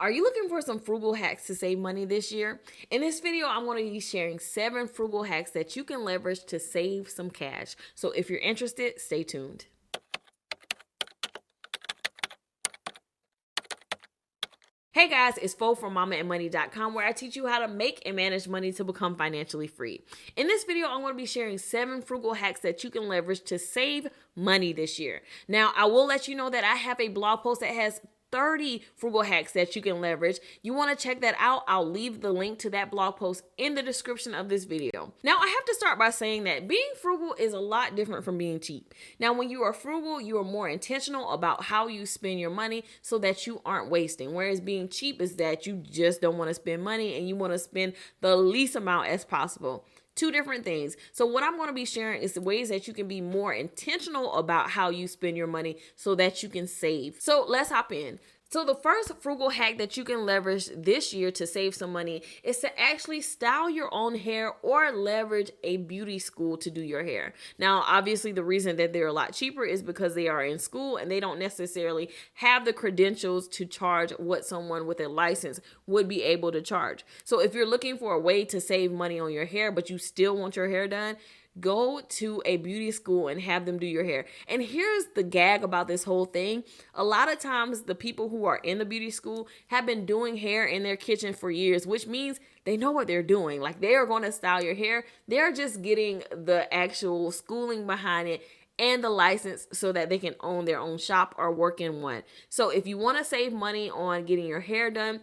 Are you looking for some frugal hacks to save money this year? In this video, I'm going to be sharing 7 frugal hacks that you can leverage to save some cash. So if you're interested, stay tuned. Hey guys, it's Fo from mamaandmoney.com, where I teach you how to make and manage money to become financially free. In this video, I'm going to be sharing 7 frugal hacks that you can leverage to save money this year. Now, I will let you know that I have a blog post that has 30 frugal hacks that you can leverage. You want to check that out? I'll leave the link to that blog post in the description of this video. Now, I have to start by saying that being frugal is a lot different from being cheap. Now, when you are frugal, you are more intentional about how you spend your money so that you aren't wasting. Whereas being cheap is that you just don't want to spend money and you want to spend the least amount as possible. Two different things. So what I'm going to be sharing is the ways that you can be more intentional about how you spend your money so that you can save. So let's hop in. So the first frugal hack that you can leverage this year to save some money is to actually style your own hair or leverage a beauty school to do your hair. Now, obviously the reason that they're a lot cheaper is because they are in school and they don't necessarily have the credentials to charge what someone with a license would be able to charge. So if you're looking for a way to save money on your hair, but you still want your hair done, go to a beauty school and have them do your hair. And here's the gag about this whole thing. A lot of times the people who are in the beauty school have been doing hair in their kitchen for years, which means they know what they're doing. Like, they are going to style your hair. They're just getting the actual schooling behind it and the license so that they can own their own shop or work in one. So if you want to save money on getting your hair done,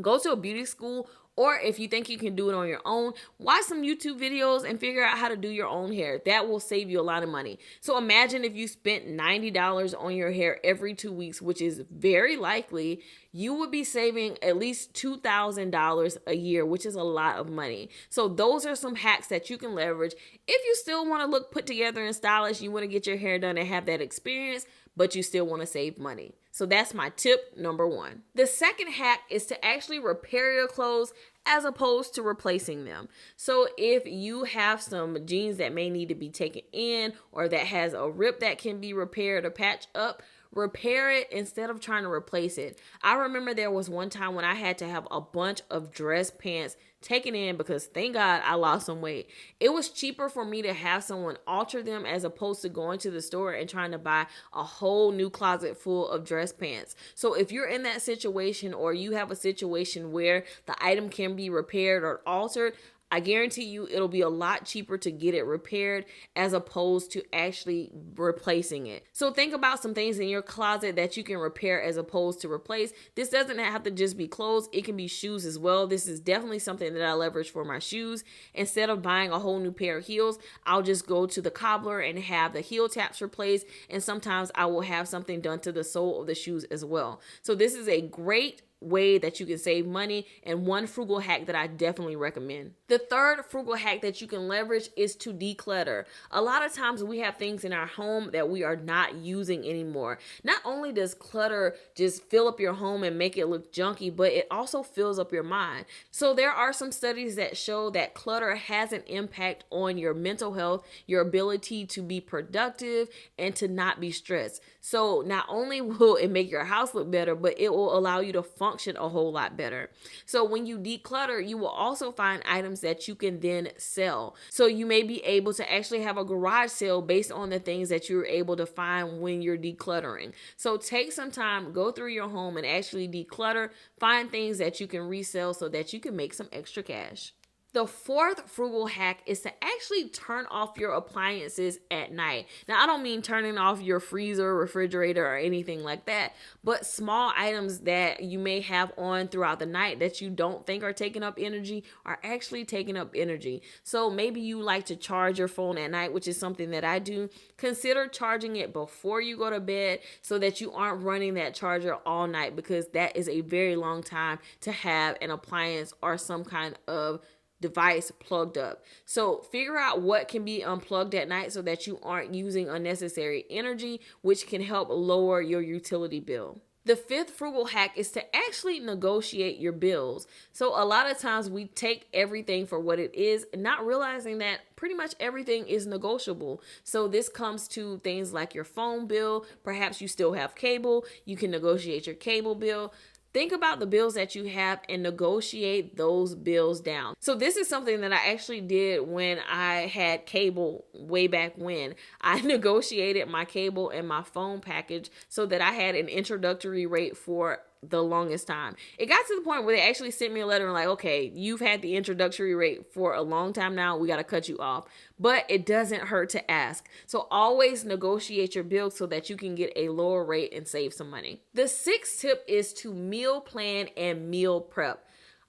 go to a beauty school. Or if you think you can do it on your own, watch some YouTube videos and figure out how to do your own hair. That will save you a lot of money. So imagine if you spent $90 on your hair every 2 weeks, which is very likely, you would be saving at least $2,000 a year, which is a lot of money. So those are some hacks that you can leverage. If you still want to look put together and stylish, you want to get your hair done and have that experience, but you still want to save money. So that's my tip number 1. The second hack is to actually repair your clothes as opposed to replacing them. So if you have some jeans that may need to be taken in or that has a rip that can be repaired or patched up, repair it instead of trying to replace it. I remember there was one time when I had to have a bunch of dress pants taken in because thank God I lost some weight. It was cheaper for me to have someone alter them as opposed to going to the store and trying to buy a whole new closet full of dress pants. So if you're in that situation or you have a situation where the item can be repaired or altered, I guarantee you it'll be a lot cheaper to get it repaired as opposed to actually replacing it. So think about some things in your closet that you can repair as opposed to replace. This doesn't have to just be clothes. It can be shoes as well. This is definitely something that I leverage for my shoes. Instead of buying a whole new pair of heels, I'll just go to the cobbler and have the heel taps replaced. And sometimes I will have something done to the sole of the shoes as well. So this is a great way that you can save money and one frugal hack that I definitely recommend. The third frugal hack that you can leverage is to declutter. A lot of times we have things in our home that we are not using anymore. Not only does clutter just fill up your home and make it look junky, but it also fills up your mind. So there are some studies that show that clutter has an impact on your mental health, your ability to be productive, and to not be stressed. So not only will it make your house look better, but it will allow you to function a whole lot better. So when you declutter, you will also find items that you can then sell. So you may be able to actually have a garage sale based on the things that you're able to find when you're decluttering. So take some time, go through your home and actually declutter, find things that you can resell so that you can make some extra cash. The fourth frugal hack is to actually turn off your appliances at night. Now, I don't mean turning off your freezer, refrigerator, or anything like that, but small items that you may have on throughout the night that you don't think are taking up energy are actually taking up energy. So maybe you like to charge your phone at night, which is something that I do. Consider charging it before you go to bed so that you aren't running that charger all night, because that is a very long time to have an appliance or some kind of device plugged up. So figure out what can be unplugged at night so that you aren't using unnecessary energy, which can help lower your utility bill. The fifth frugal hack is to actually negotiate your bills. So a lot of times we take everything for what it is, not realizing that pretty much everything is negotiable. So this comes to things like your phone bill. Perhaps you still have cable. You can negotiate your cable bill. Think about the bills that you have and negotiate those bills down. So this is something that I actually did when I had cable way back when. I negotiated my cable and my phone package so that I had an introductory rate for the longest time. It got to the point where they actually sent me a letter and like, okay, you've had the introductory rate for a long time now. We got to cut you off. But it doesn't hurt to ask. So always negotiate your bills so that you can get a lower rate and save some money. The sixth tip is to meal plan and meal prep.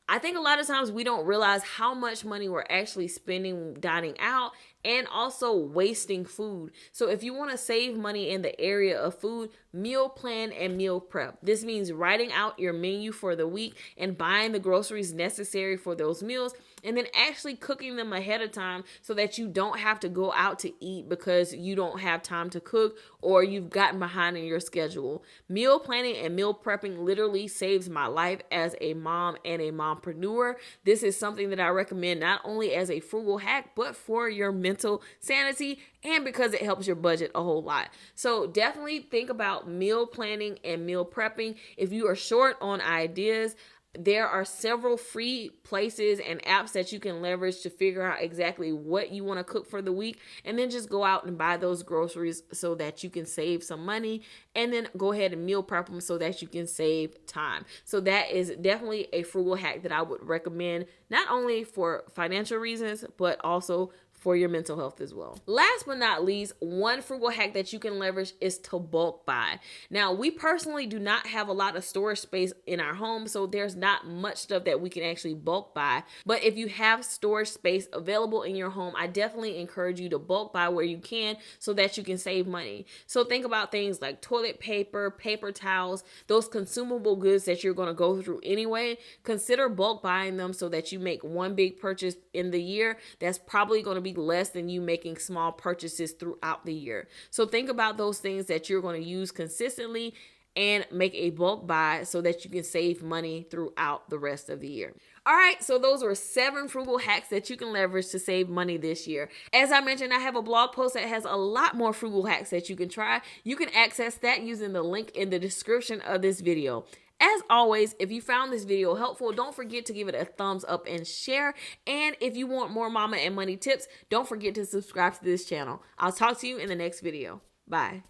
I think a lot of times we don't realize how much money we're actually spending dining out and also wasting food. So if you want to save money in the area of food, meal plan and meal prep. This means writing out your menu for the week and buying the groceries necessary for those meals, and then actually cooking them ahead of time so that you don't have to go out to eat because you don't have time to cook or you've gotten behind in your schedule. Meal planning and meal prepping literally saves my life as a mom and a mompreneur. This is something that I recommend not only as a frugal hack, but for your mental sanity and because it helps your budget a whole lot. So definitely think about meal planning and meal prepping. If you are short on ideas, there are several free places and apps that you can leverage to figure out exactly what you want to cook for the week, and then just go out and buy those groceries so that you can save some money, and then go ahead and meal prep them so that you can save time. So that is definitely a frugal hack that I would recommend, not only for financial reasons, but also for your mental health as well. Last but not least, one frugal hack that you can leverage is to bulk buy. Now, we personally do not have a lot of storage space in our home, so there's not much stuff that we can actually bulk buy. But if you have storage space available in your home, I definitely encourage you to bulk buy where you can so that you can save money. So think about things like toilet paper, paper towels, those consumable goods that you're going to go through anyway. Consider bulk buying them so that you make one big purchase in the year that's probably going to be less than you making small purchases throughout the year. So think about those things that you're going to use consistently and make a bulk buy so that you can save money throughout the rest of the year. All right, so those were 7 frugal hacks that you can leverage to save money this year. As I mentioned, I have a blog post that has a lot more frugal hacks that you can try. You can access that using the link in the description of this video. As always, if you found this video helpful, don't forget to give it a thumbs up and share. And if you want more mama and money tips, don't forget to subscribe to this channel. I'll talk to you in the next video. Bye.